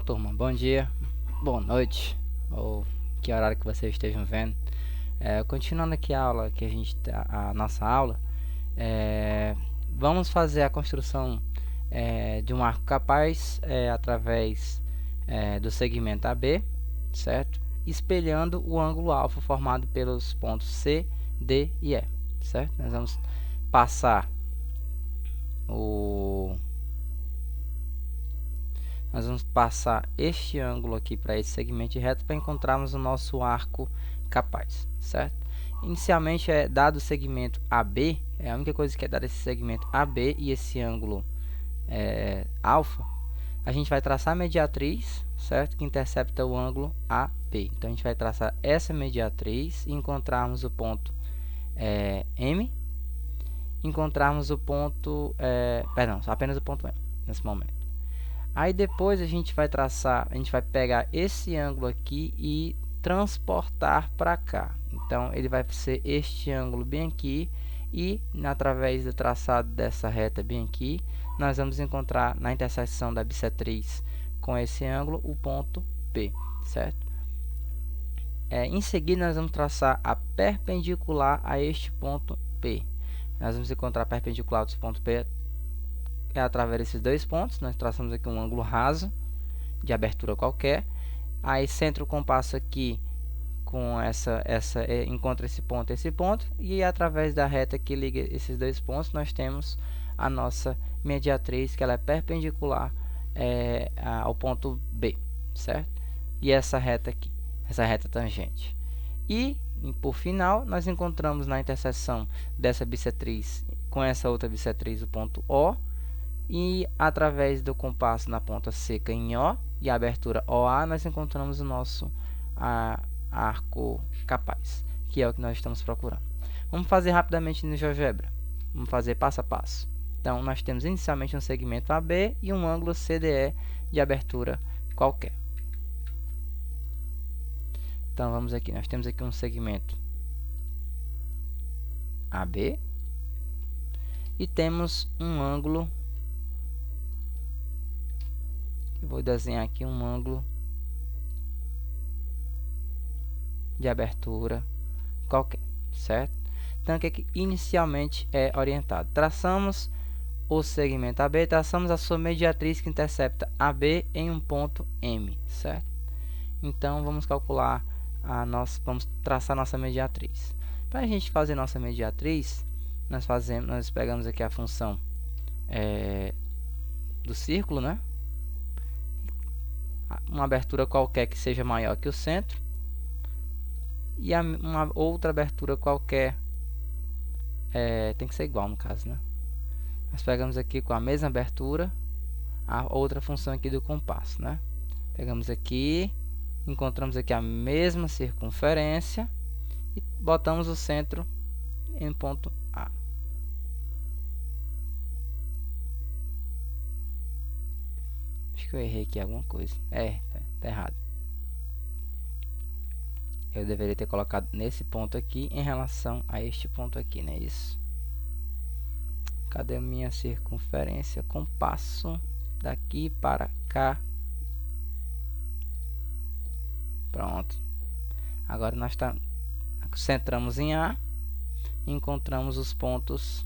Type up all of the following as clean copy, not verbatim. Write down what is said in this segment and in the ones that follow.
Então, turma, bom dia, boa noite, ou que horário que vocês estejam vendo. Continuando aqui a aula que a nossa aula, vamos fazer a construção de um arco capaz através do segmento AB, certo? Espelhando o ângulo alfa formado pelos pontos C, D e E, certo? Nós vamos passar este ângulo aqui para esse segmento de reto para encontrarmos o nosso arco capaz, certo? Inicialmente dado o segmento AB, é a única coisa que é dada esse segmento AB e esse ângulo alfa, a gente vai traçar a mediatriz, certo? Que intercepta o ângulo AB. Então a gente vai traçar essa mediatriz e encontrarmos o ponto M, encontrarmos o ponto, perdão, apenas o ponto M nesse momento. Aí depois a gente vai pegar esse ângulo aqui e transportar para cá. Então ele vai ser este ângulo bem aqui e através do traçado dessa reta bem aqui, nós vamos encontrar na interseção da bissetriz com esse ângulo o ponto P, certo? Em seguida nós vamos traçar a perpendicular a este ponto P. Nós vamos encontrar a perpendicular desse ponto P através desses dois pontos. Nós traçamos aqui um ângulo raso de abertura qualquer. Aí centra o compasso aqui com encontra esse ponto, e através da reta que liga esses dois pontos nós temos a nossa mediatriz, que ela é perpendicular ao ponto B, certo? E essa reta aqui, essa reta tangente. E por final nós encontramos na interseção dessa bissetriz com essa outra bissetriz o ponto O, e através do compasso na ponta seca em O e a abertura OA, nós encontramos o nosso arco capaz, que é o que nós estamos procurando. Vamos fazer rapidamente no GeoGebra. Vamos fazer passo a passo. Então, nós temos inicialmente um segmento AB e um ângulo CDE de abertura qualquer. Então, vamos aqui. Nós temos aqui um segmento AB e temos um ângulo. Eu vou desenhar aqui um ângulo de abertura qualquer, certo? Então, o que inicialmente é orientado? Traçamos o segmento AB, traçamos a sua mediatriz que intercepta AB em um ponto M, certo? Então, vamos calcular vamos traçar nossa mediatriz. Para a gente fazer nossa mediatriz, nós pegamos aqui a função do círculo, né? Uma abertura qualquer que seja maior que o centro e uma outra abertura qualquer tem que ser igual no caso, né? Nós pegamos aqui com a mesma abertura a outra função aqui do compasso, né? Pegamos aqui, encontramos aqui a mesma circunferência e botamos o centro em ponto A. Acho que eu errei aqui alguma coisa. Tá errado. Eu deveria ter colocado nesse ponto aqui em relação a este ponto aqui, não é isso? Cadê a minha circunferência? Compasso daqui para cá. Pronto. Agora nós centramos em A e encontramos os pontos.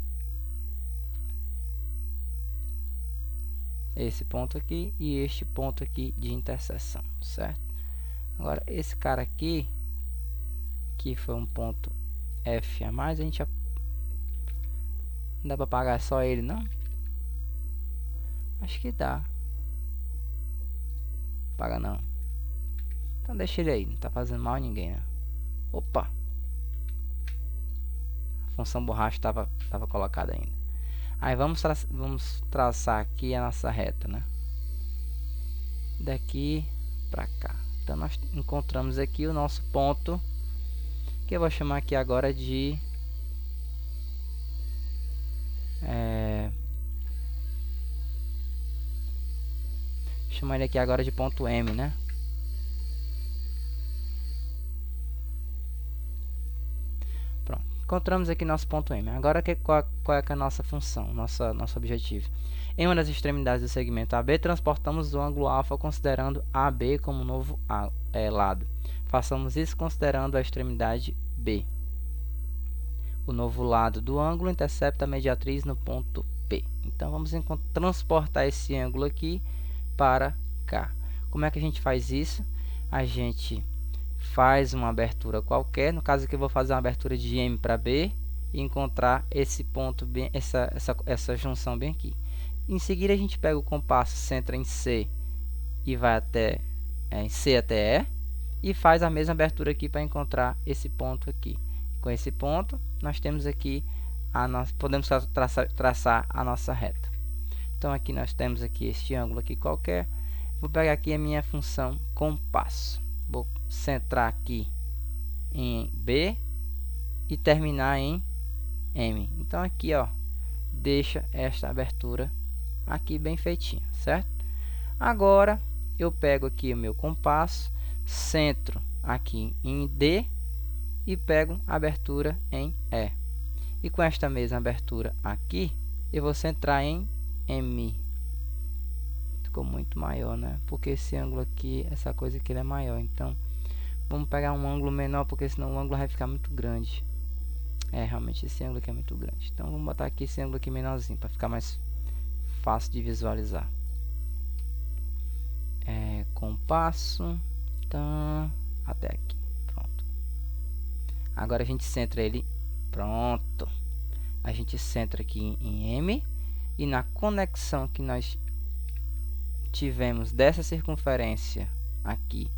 Esse ponto aqui e este ponto aqui de interseção, certo? Agora esse cara aqui, que foi um ponto F a mais, não dá para apagar só ele, não? Acho que dá. Apaga não. Então deixa ele aí, não tá fazendo mal a ninguém, né? Opa! A função borracha estava colocada ainda. Aí vamos traçar aqui a nossa reta, né? Daqui para cá. Então nós encontramos aqui o nosso ponto, que eu vou chamar aqui agora de chamar ele aqui agora de ponto M, né? Pronto. Encontramos aqui nosso ponto M. Agora, qual é a nossa função, nosso objetivo? Em uma das extremidades do segmento AB, transportamos o ângulo alfa considerando AB como novo lado. Façamos isso considerando a extremidade B. O novo lado do ângulo intercepta a mediatriz no ponto P. Então, vamos transportar esse ângulo aqui para cá. Como é que a gente faz isso? A gente faz uma abertura qualquer. No caso aqui eu vou fazer uma abertura de M para B e encontrar esse ponto bem, essa junção bem aqui. Em seguida a gente pega o compasso, centra em C e vai até em C até E faz a mesma abertura aqui para encontrar esse ponto aqui. Com esse ponto nós temos aqui podemos traçar a nossa reta. Então aqui nós temos aqui este ângulo aqui qualquer. Vou pegar aqui a minha função compasso. Vou centrar aqui em B e terminar em M. Então aqui, ó, deixa esta abertura aqui bem feitinha, certo? Agora eu pego aqui o meu compasso, centro aqui em D e pego a abertura em E. E com esta mesma abertura aqui, eu vou centrar em M. Ficou muito maior, né? Porque esse ângulo aqui, essa coisa aqui ele é maior. Então, vamos pegar um ângulo menor, porque senão o ângulo vai ficar muito grande. Realmente esse ângulo aqui é muito grande. Então, vamos botar aqui esse ângulo aqui menorzinho, para ficar mais fácil de visualizar. Compasso. Então, até aqui. Pronto. Agora a gente centra ele. Pronto. A gente centra aqui em M. E na conexão que nós tivemos dessa circunferência aqui,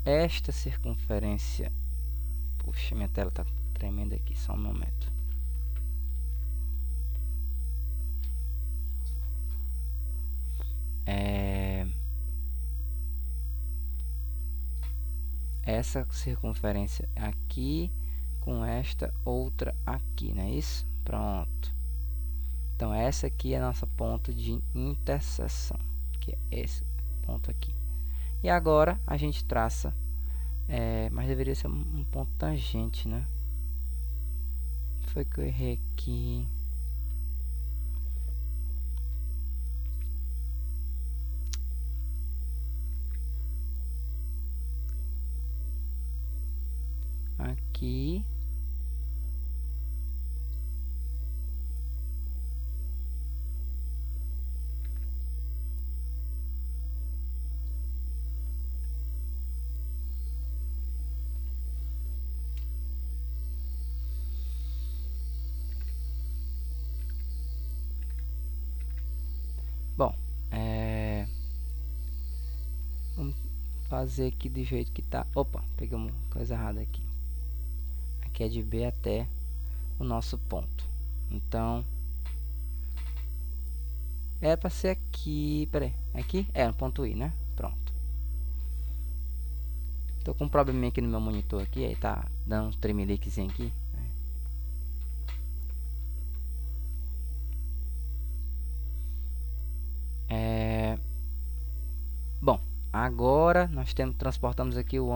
esta circunferência, puxa, minha tela está tremendo aqui, só um momento. Essa circunferência aqui com esta outra aqui, não é isso? Pronto. Então, essa aqui é a nossa ponto de interseção, que é esse ponto aqui. E agora, a gente traça, mas deveria ser um ponto tangente, né? Foi que eu errei aqui. Aqui. Bom, vamos fazer aqui do jeito que tá. Opa, peguei uma coisa errada aqui. Aqui é de B até o nosso ponto. Então, é para ser aqui. Peraí, aqui? No ponto I, né? Pronto. Tô com um probleminha aqui no meu monitor aqui, aí tá dando um tremeliquezinho aqui. Bom, agora nós transportamos aqui o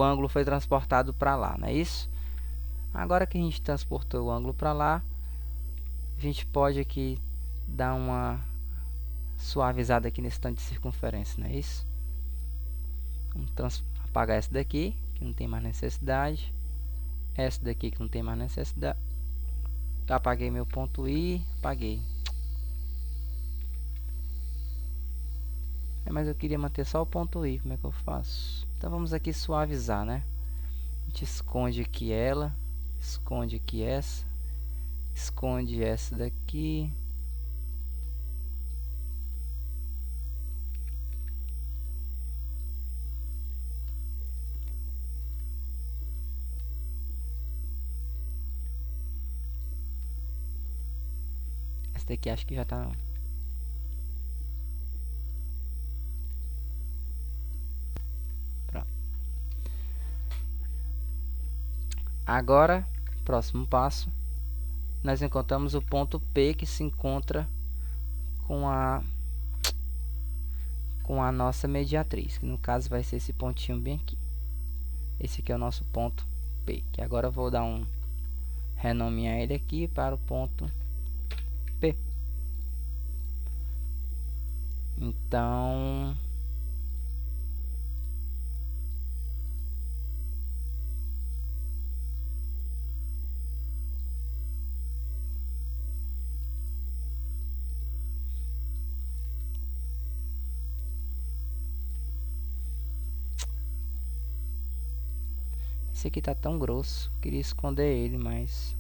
ângulo foi transportado para lá, não é isso? Agora que a gente transportou o ângulo para lá, a gente pode aqui dar uma suavizada aqui nesse tanto de circunferência, não é isso? Vamos apagar essa daqui, que não tem mais necessidade. Essa daqui que não tem mais necessidade. Apaguei meu ponto I, apaguei. Mas eu queria manter só o ponto I, como é que eu faço? Então vamos aqui suavizar, né? A gente esconde aqui ela, esconde aqui essa, esconde essa daqui. Essa daqui acho que já tá. Pronto. Agora, próximo passo, nós encontramos o ponto P que se encontra com com a nossa mediatriz, que no caso vai ser esse pontinho bem aqui. Esse aqui é o nosso ponto P, que agora eu vou dar um renomear ele aqui para o ponto P. Então, esse aqui tá tão grosso, queria esconder ele, mas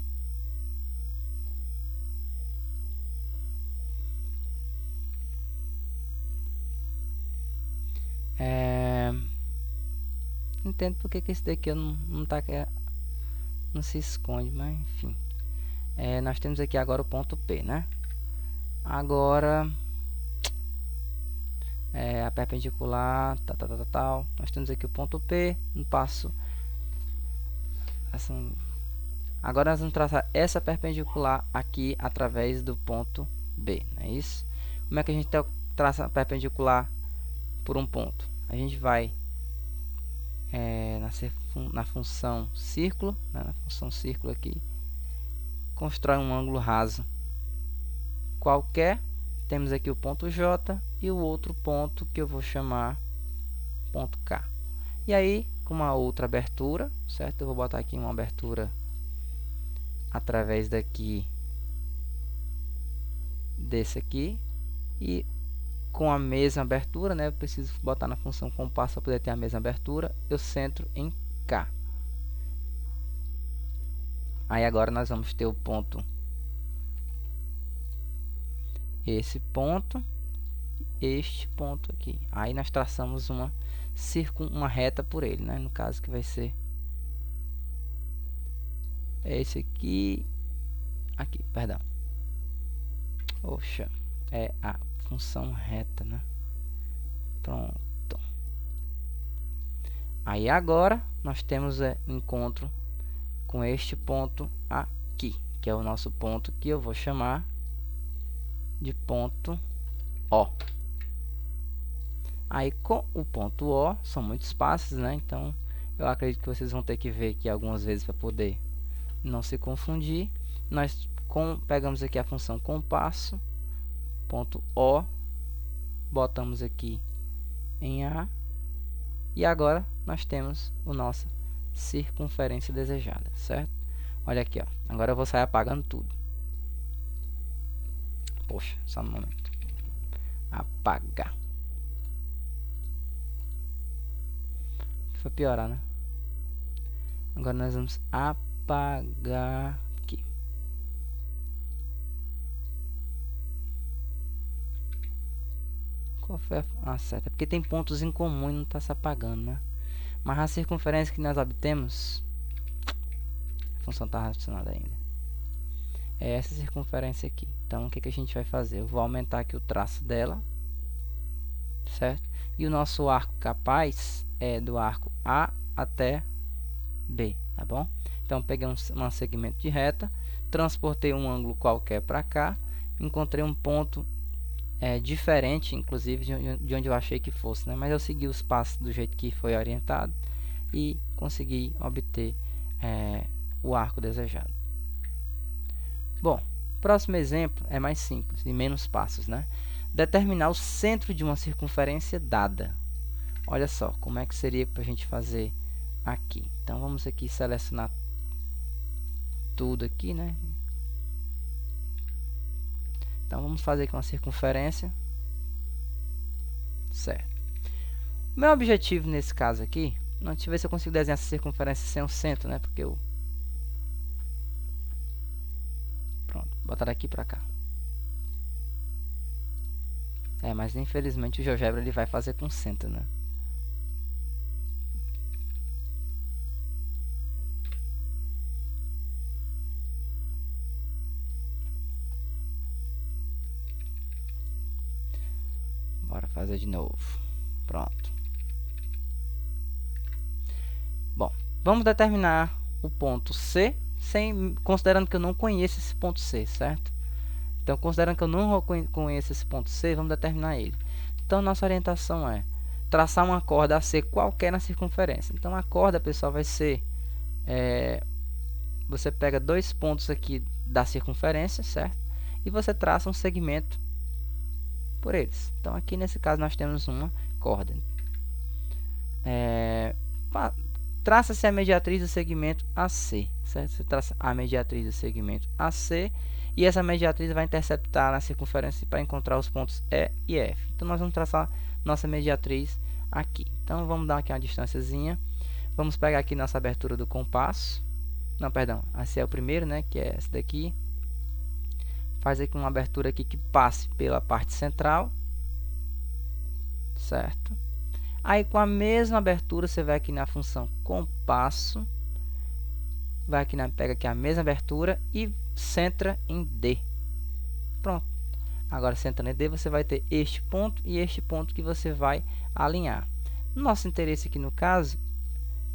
não entendo porque que esse daqui não tá, não se esconde, mas enfim. Nós temos aqui agora o ponto P, né? Agora a perpendicular, tal. Nós temos aqui o ponto P, no passo. Agora nós vamos traçar essa perpendicular aqui através do ponto B, não é isso? Como é que a gente traça a perpendicular por um ponto? A gente vai na função círculo, né? Na função círculo aqui, constrói um ângulo raso qualquer. Temos aqui o ponto J e o outro ponto que eu vou chamar ponto K. E aí, com uma outra abertura, certo? Eu vou botar aqui uma abertura através daqui desse aqui, e com a mesma abertura, né? Eu preciso botar na função compasso para poder ter a mesma abertura. Eu centro em K. Aí agora nós vamos ter o ponto, esse ponto, este ponto aqui. Aí nós traçamos uma reta por ele, né? No caso que vai ser esse aqui, perdão. Oxa, é a função reta, né? Pronto. Aí agora nós temos encontro com este ponto aqui, que é o nosso ponto que eu vou chamar de ponto O. Aí com o ponto O, são muitos passos, né? Então eu acredito que vocês vão ter que ver aqui algumas vezes para poder não se confundir. Nós pegamos aqui a função compasso, ponto O, botamos aqui em A, e agora nós temos a nossa circunferência desejada, certo? Olha aqui, ó. Agora eu vou sair apagando tudo. Poxa, só um momento. Apagar. Foi piorar, né? Agora nós vamos apagar aqui. Qual foi a certa? Porque tem pontos em comum e não está se apagando, né? Mas a circunferência que nós obtemos, a função está relacionada ainda, é essa circunferência aqui. Então o que a gente vai fazer? Eu vou aumentar aqui o traço dela, certo? E o nosso arco capaz é do arco A até B, tá bom? Então peguei um segmento de reta, transportei um ângulo qualquer para cá, encontrei um ponto diferente, inclusive, de onde eu achei que fosse, né? Mas eu segui os passos do jeito que foi orientado e consegui obter o arco desejado. Bom, próximo exemplo é mais simples e menos passos, né? Determinar o centro de uma circunferência dada. Olha só como é que seria para a gente fazer aqui. Então vamos aqui selecionar tudo aqui, né? Então vamos fazer aqui uma circunferência, certo? O meu objetivo nesse caso aqui, deixa eu ver se eu consigo desenhar essa circunferência sem o centro, né? Porque eu pronto, botar daqui para cá. Mas infelizmente o GeoGebra ele vai fazer com centro, né? Bora fazer de novo. Pronto. Bom, vamos determinar o ponto C, considerando que eu não conheço esse ponto C, certo? Então, considerando que eu não conheço esse ponto C, vamos determinar ele. Então nossa orientação é traçar uma corda AC qualquer na circunferência. Então a corda, pessoal, vai ser você pega 2 pontos aqui da circunferência, certo? E você traça um segmento por eles. Então aqui nesse caso nós temos uma corda. Traça-se a mediatriz do segmento AC, certo? Você traça a mediatriz do segmento AC e essa mediatriz vai interceptar na circunferência para encontrar os pontos E e F. Então nós vamos traçar nossa mediatriz aqui. Então vamos dar aqui uma distânciazinha. Vamos pegar aqui nossa abertura do compasso. Não, perdão, esse é o primeiro, né, que é essa daqui. Faz aqui uma abertura aqui que passe pela parte central, certo? Aí com a mesma abertura você vai aqui na função compasso, vai aqui pega aqui a mesma abertura e centra em D. Pronto. Agora centrando em D você vai ter este ponto e este ponto que você vai alinhar. Nosso interesse aqui no caso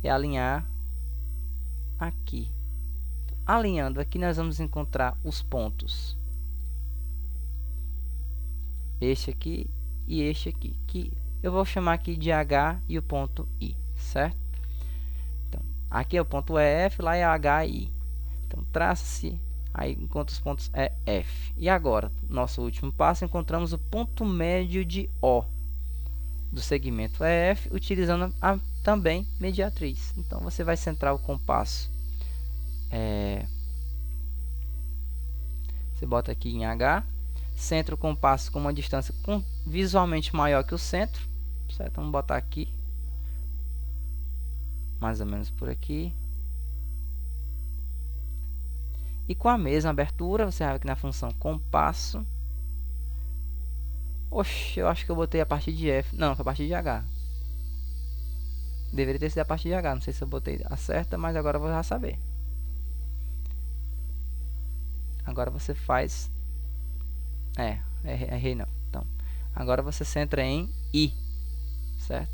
é alinhar aqui. Alinhando aqui nós vamos encontrar os pontos. Este aqui e este aqui, que eu vou chamar aqui de H e o ponto I, certo? Então, aqui é o ponto EF, lá é H e I. Então, traça-se, aí encontra os pontos EF. E agora, nosso último passo, encontramos o ponto médio de O do segmento EF, utilizando também mediatriz. Então, você vai centrar o compasso. Você bota aqui em H. Centra o compasso com uma distância visualmente maior que o centro, certo? Vamos botar aqui, mais ou menos por aqui. E com a mesma abertura, você vai aqui na função compasso. Oxe, eu acho que eu botei a partir de F. Não, foi a partir de H. Deveria ter sido a partir de H. Não sei se eu botei a certa, mas agora eu vou já saber. Agora você faz... errei não. Então, agora você centra em I, certo?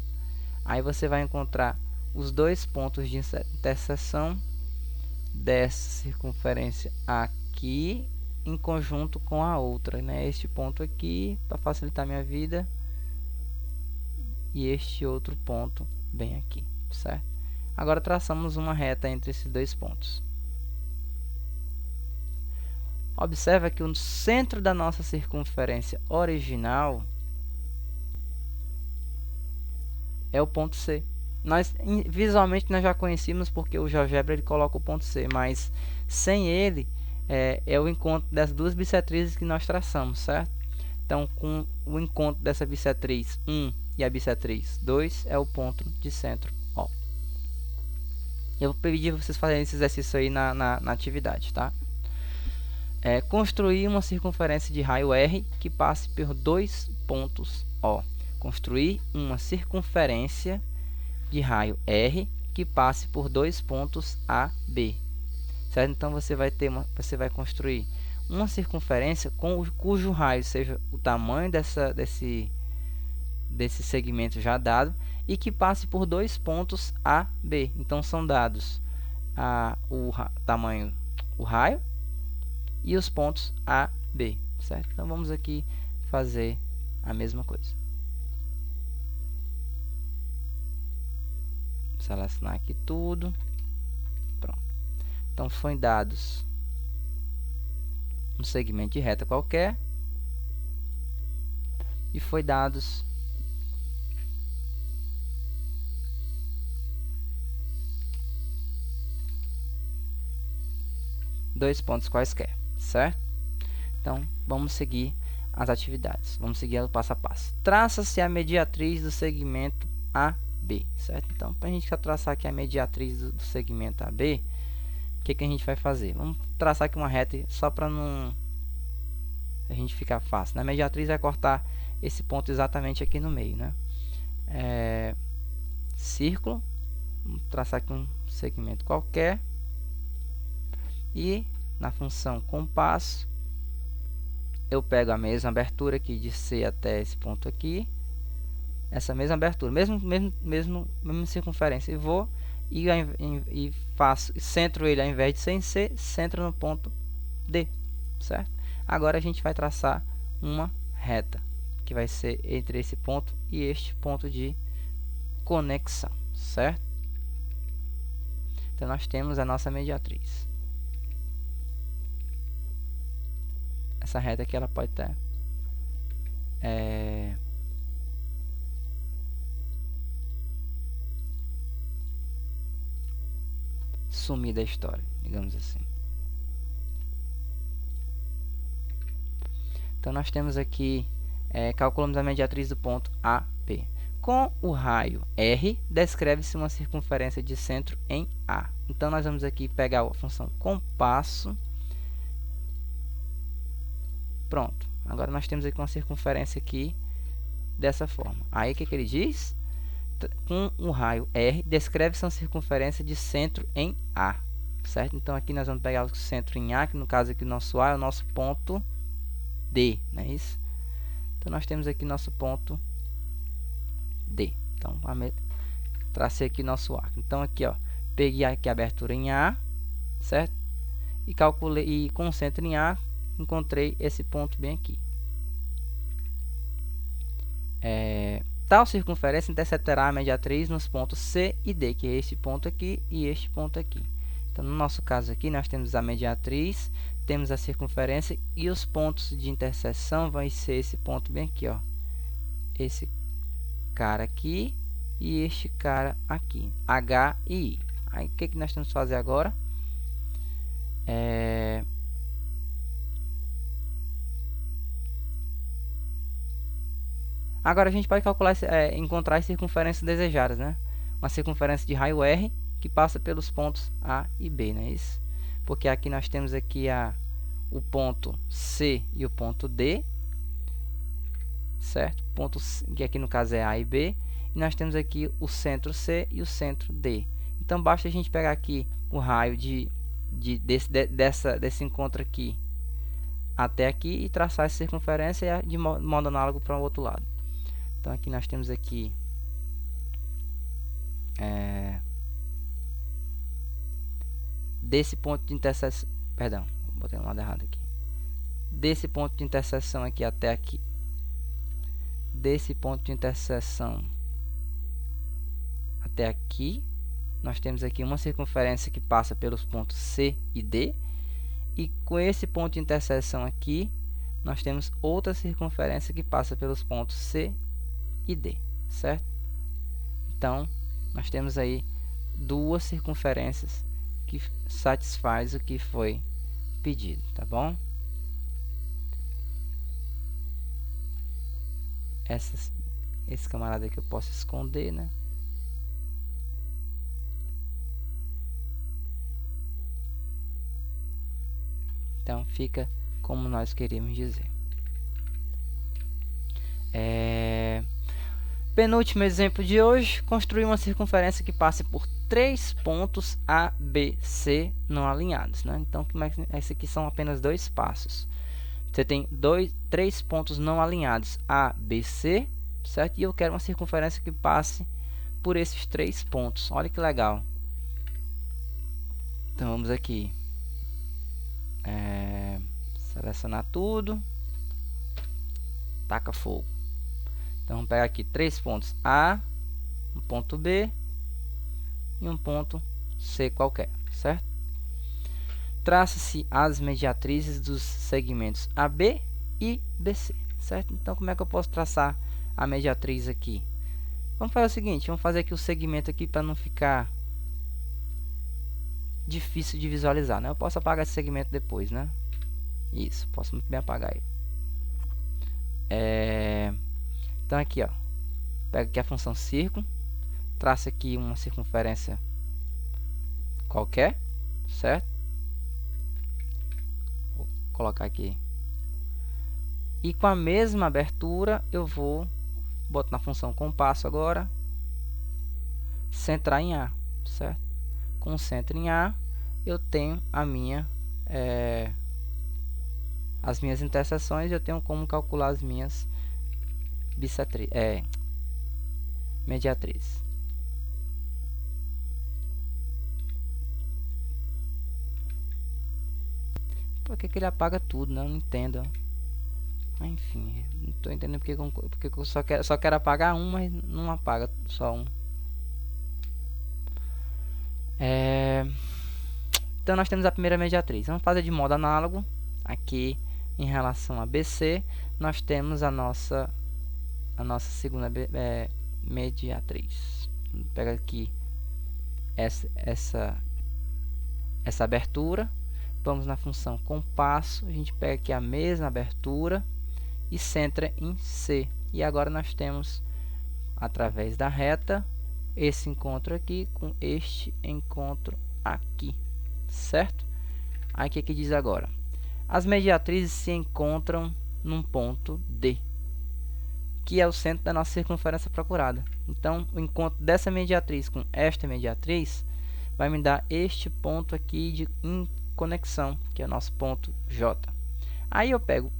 Aí você vai encontrar os 2 pontos de interseção dessa circunferência aqui em conjunto com a outra, né? Este ponto aqui, para facilitar minha vida, e este outro ponto bem aqui, certo? Agora traçamos uma reta entre esses 2 pontos. Observa que o centro da nossa circunferência original é o ponto C. Visualmente nós já conhecíamos porque o GeoGebra ele coloca o ponto C, mas sem ele é o encontro das duas bissetrizes que nós traçamos, certo? Então, com o encontro dessa bissetriz 1 e a bissetriz 2 é o ponto de centro O. Eu vou pedir para vocês fazerem esse exercício aí na atividade, tá? Construir uma circunferência de raio R que passe por 2 pontos O. Construir uma circunferência de raio R que passe por 2 pontos A, B. Certo? Então você vai construir uma circunferência cujo raio seja o tamanho desse segmento já dado e que passe por 2 pontos A, B. Então são dados o tamanho, o raio e os pontos A, B, certo? Então vamos aqui fazer a mesma coisa. Selecionar aqui tudo. Pronto. Então foi dados um segmento de reta qualquer e foi dados dois pontos quaisquer, certo? Então vamos seguir as atividades, vamos seguir o passo a passo. Traça-se a mediatriz do segmento AB, certo? Então, para a gente traçar aqui a mediatriz do segmento AB, o que a gente vai fazer? Vamos traçar aqui uma reta só para não a gente ficar fácil. Na mediatriz vai cortar esse ponto exatamente aqui no meio, né? Círculo, vamos traçar aqui um segmento qualquer e na função compasso eu pego a mesma abertura aqui de C até esse ponto aqui, essa mesma abertura, mesma circunferência, e vou e centro ele ao invés de ser em C, centro no ponto D, certo? Agora a gente vai traçar uma reta. que vai ser entre esse ponto e este ponto de conexão, certo? Então nós temos a nossa mediatriz. Essa reta aqui ela pode estar sumir da história, digamos assim. Então nós temos aqui, calculamos a mediatriz do ponto AP. Com o raio R, descreve-se uma circunferência de centro em A. Então nós vamos aqui pegar a função compasso. Pronto. Agora nós temos aqui uma circunferência aqui dessa forma. Aí o que ele diz? Com o raio R, descreve-se uma circunferência de centro em A. Certo? Então aqui nós vamos pegar o centro em A, que no caso aqui o nosso A é o nosso ponto D, não é isso? Então nós temos aqui nosso ponto D. Então tracei aqui nosso arco. Então aqui, ó, peguei aqui a abertura em A, certo? E calculei, e com o centro em A, encontrei esse ponto bem aqui. Tal circunferência interceptará a mediatriz nos pontos C e D, que é este ponto aqui e este ponto aqui. Então, no nosso caso aqui, nós temos a mediatriz, temos a circunferência e os pontos de interseção vão ser esse ponto bem aqui, ó. Esse cara aqui e este cara aqui, H e I. Aí, o que nós temos que fazer agora? Agora a gente pode calcular, encontrar as circunferências desejadas, né? Uma circunferência de raio R que passa pelos pontos A e B, não é isso? Porque aqui nós temos aqui o ponto C e o ponto D, certo? Ponto C, que aqui no caso é A e B, e nós temos aqui o centro C e o centro D. Então basta a gente pegar aqui o raio desse encontro aqui até aqui e traçar essa circunferência de modo análogo para o outro lado. Então aqui nós temos aqui desse ponto de interseção, perdão, botei um lado errado aqui. Desse ponto de interseção aqui até aqui, desse ponto de interseção até aqui, nós temos aqui uma circunferência que passa pelos pontos C e D, e com esse ponto de interseção aqui, nós temos outra circunferência que passa pelos pontos C e D, certo? Então, nós temos aí duas circunferências que satisfaz o que foi pedido, tá bom? Esse camarada aqui eu posso esconder, né? Então, fica como nós queríamos dizer. Penúltimo exemplo de hoje, construir uma circunferência que passe por 3 pontos A, B, C não alinhados, né? Então, esses aqui são apenas 2 passos. Você tem 3 pontos não alinhados A, B, C, certo? E eu quero uma circunferência que passe por esses 3 pontos. Olha que legal. Então, vamos aqui. Selecionar tudo. Taca fogo. Então, vamos pegar aqui 3 pontos A, um ponto B e um ponto C qualquer, certo? Traça-se as mediatrizes dos segmentos AB e BC, certo? Então, como é que eu posso traçar a mediatriz aqui? Vamos fazer o seguinte, vamos fazer aqui o segmento aqui para não ficar difícil de visualizar, né? Eu posso apagar esse segmento depois, né? Isso, posso muito bem apagar ele. Então aqui, ó, pega aqui a função círculo, traça aqui uma circunferência qualquer, certo? Vou colocar aqui. E com a mesma abertura, eu vou botar na função compasso agora, centrar em A, certo? Com o centro em A, eu tenho as minhas interseções, eu tenho como calcular as minhas mediatriz. Por que ele apaga tudo, né? Eu não entendo. Enfim, não estou entendendo porque eu só quero apagar um, mas não apaga só um. Então nós temos a primeira mediatriz. Vamos fazer de modo análogo. Aqui em relação a BC, nós temos a nossa segunda mediatriz. Pega aqui essa abertura. Vamos na função compasso. A gente pega aqui a mesma abertura e centra em C. E agora nós temos, através da reta, esse encontro aqui com este encontro aqui, certo? Aí o que diz agora? As mediatrizes se encontram num ponto D, que é o centro da nossa circunferência procurada. Então, o encontro dessa mediatriz com esta mediatriz vai me dar este ponto aqui de conexão, que é o nosso ponto J. Aí eu pego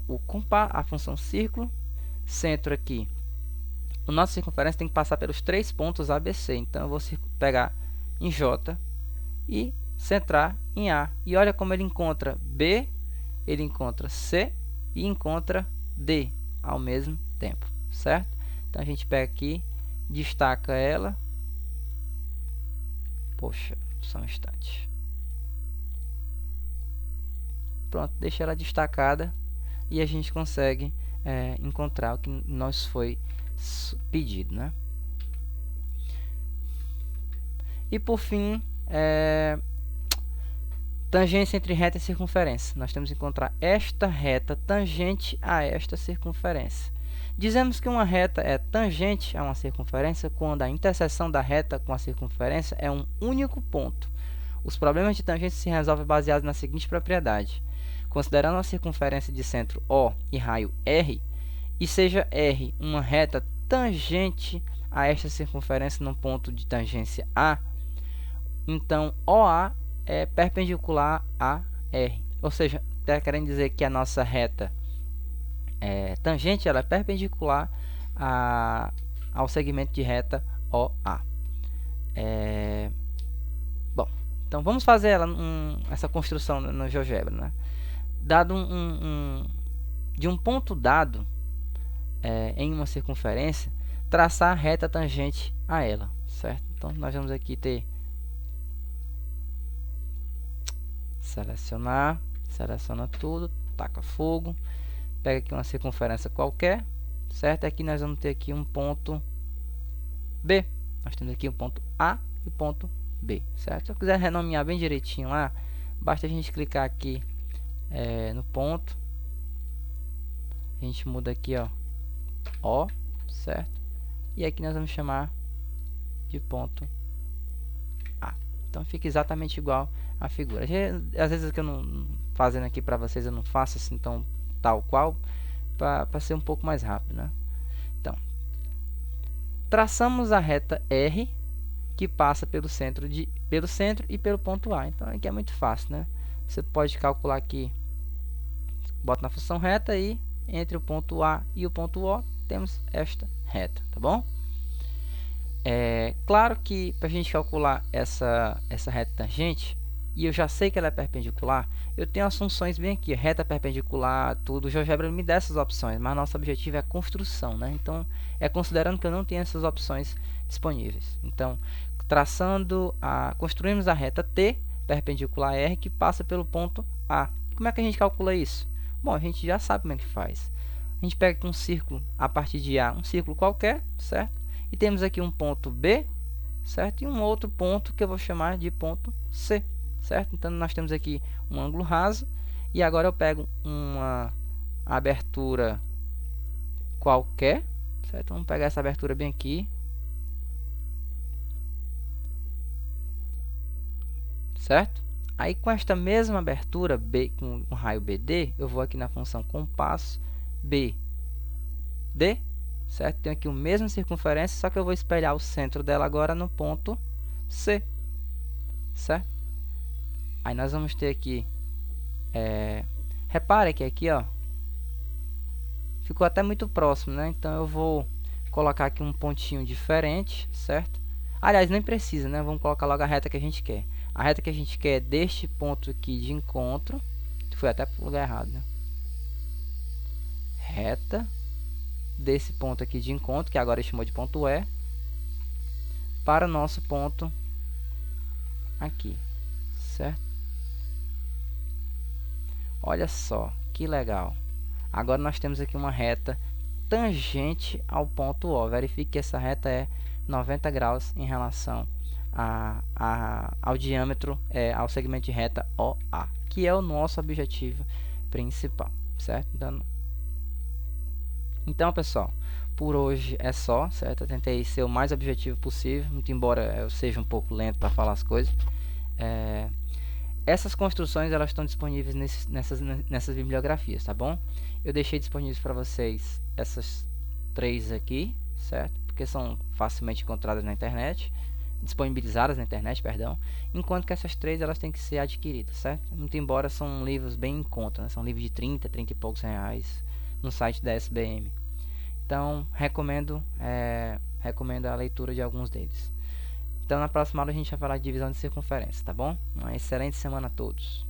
a função círculo, centro aqui. O nosso circunferência tem que passar pelos 3 pontos ABC. Então, eu vou pegar em J e centrar em A. E olha como ele encontra B, ele encontra C e encontra D ao mesmo tempo, certo? Então, a gente pega aqui, destaca ela. Poxa, só um instante. Pronto, deixa ela destacada e a gente consegue encontrar o que nos foi pedido, né? E por fim, tangência entre reta e circunferência. Nós temos que encontrar esta reta tangente a esta circunferência. Dizemos que uma reta é tangente a uma circunferência quando a interseção da reta com a circunferência é um único ponto. Os problemas de tangência se resolvem baseados na seguinte propriedade. Considerando a circunferência de centro O e raio R, e seja R uma reta tangente a esta circunferência num ponto de tangência A, então OA é perpendicular a R. Ou seja, está querendo dizer que a nossa reta tangente ela é perpendicular ao segmento de reta OA. Bom, então vamos fazer essa construção no GeoGebra, né? Dado de um ponto dado em uma circunferência, traçar a reta tangente a ela, certo? Então, nós vamos aqui ter seleciona tudo, taca fogo, pega aqui uma circunferência qualquer, certo? Aqui nós vamos ter aqui um ponto B, nós temos aqui um ponto A e o ponto B, certo? Se eu quiser renomear bem direitinho lá, basta a gente clicar aqui no ponto, a gente muda aqui, ó, O, certo? E aqui nós vamos chamar de ponto A. Então fica exatamente igual a figura. Às vezes que eu não fazendo aqui para vocês, eu não faço assim tão tal qual, para ser um pouco mais rápido, né? Então, traçamos a reta R que passa pelo centro e pelo ponto A. Então aqui é muito fácil, né? Você pode calcular aqui, bota na função reta e entre o ponto A e o ponto O temos esta reta, tá bom? Claro que para a gente calcular essa reta tangente, e eu já sei que ela é perpendicular, eu tenho as funções bem aqui, reta perpendicular, tudo. O GeoGebra me dá essas opções, mas nosso objetivo é a construção, né? Então, é considerando que eu não tenho essas opções disponíveis. Então, construímos a reta T, perpendicular a R, que passa pelo ponto A. Como é que a gente calcula isso? Bom, a gente já sabe como é que faz. A gente pega aqui um círculo a partir de A, um círculo qualquer, certo? E temos aqui um ponto B, certo? E um outro ponto que eu vou chamar de ponto C, certo? Então, nós temos aqui um ângulo raso. E agora eu pego uma abertura qualquer, certo? Vamos pegar essa abertura bem aqui, certo? Aí, com esta mesma abertura, B, com o raio BD, eu vou aqui na função compasso BD, certo? Tenho aqui o mesmo circunferência, só que eu vou espelhar o centro dela agora no ponto C, certo? Aí nós vamos ter aqui, repare que aqui, ó, ficou até muito próximo, né? Então eu vou colocar aqui um pontinho diferente, certo? Aliás, nem precisa, né? Vamos colocar logo a reta que a gente quer. A reta que a gente quer é deste ponto aqui de encontro. Foi até para o lugar errado, né? reta desse ponto aqui de encontro, que agora chamou de ponto E, para o nosso ponto aqui, certo? Olha só, que legal. Agora nós temos aqui uma reta tangente ao ponto O. Verifique que essa reta é 90 graus em relação ao diâmetro, ao segmento de reta OA, que é o nosso objetivo principal, certo? Então, pessoal, por hoje é só, certo? Eu tentei ser o mais objetivo possível, muito embora eu seja um pouco lento para falar as coisas. Essas construções elas estão disponíveis nessas bibliografias, tá bom? Eu deixei disponíveis para vocês essas 3 aqui, certo? Porque são facilmente encontradas na internet, disponibilizadas na internet, perdão. Enquanto que essas 3 elas têm que ser adquiridas, certo? Muito embora são livros bem em conta, né? São livros de 30 e poucos reais no site da SBM. Então, recomendo a leitura de alguns deles. Então, na próxima aula a gente vai falar de divisão de circunferência, tá bom? Uma excelente semana a todos.